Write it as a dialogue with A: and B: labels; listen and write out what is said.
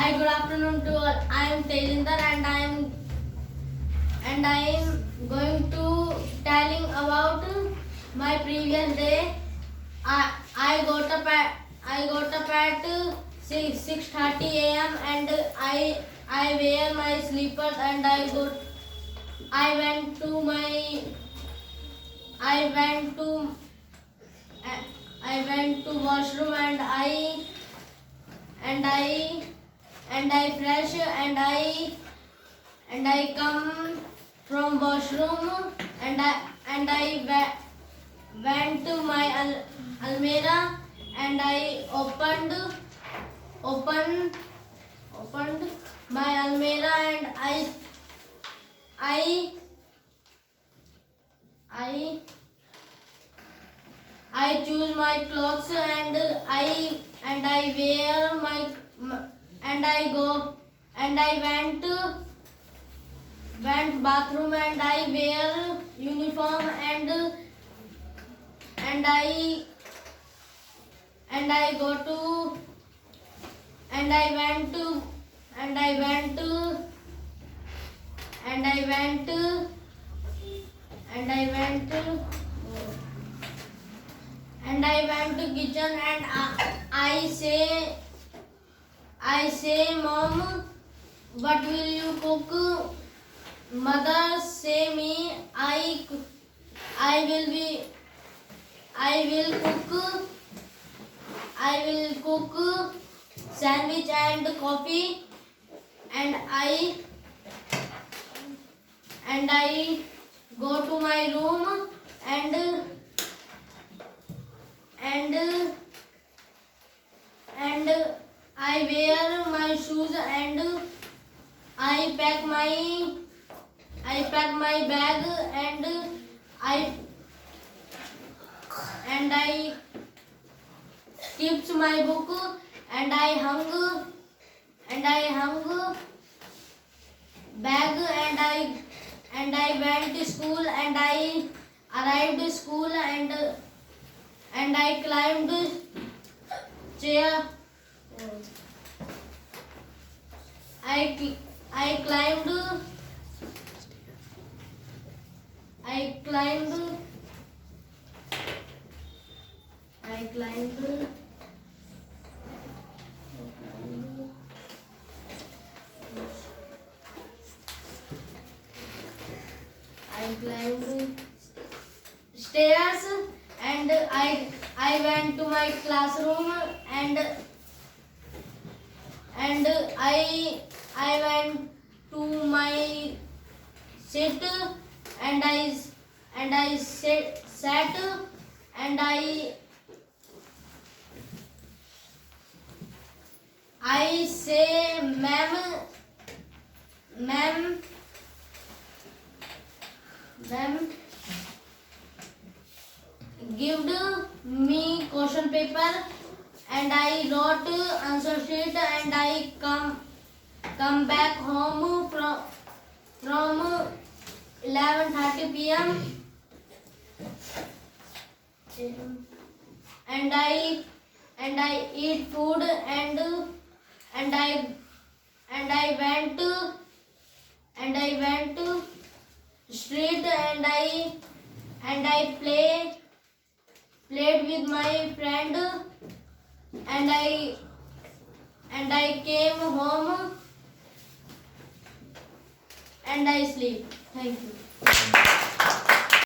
A: Hi, good afternoon to all. I am Tajendra and I am going to telling about my previous day. I got up at 6:30 a.m. and I wear my slippers and I went to washroom and I fresh and I come from washroom and I went to my almirah and I opened my almirah and I choose my clothes and I wear my and I go and I went bathroom and I wear uniform and I go to and I went to and I went to and I went to and I went to and I went to kitchen and I say mom, what will you cook? Mother say me I will cook sandwich and coffee and I go to my room and I wear my shoes and I pack my bag and I keeps my book and I hung bag and I went to school and I arrived to school and I climbed chair. I climbed stairs and I went to my classroom and I went to my seat and I sat and I say ma'am give me question paper and I wrote answer sheet and I come back home from 11:30 p.m. and I eat food and I went to street and I played with my friend and I came home and I sleep. Thank you.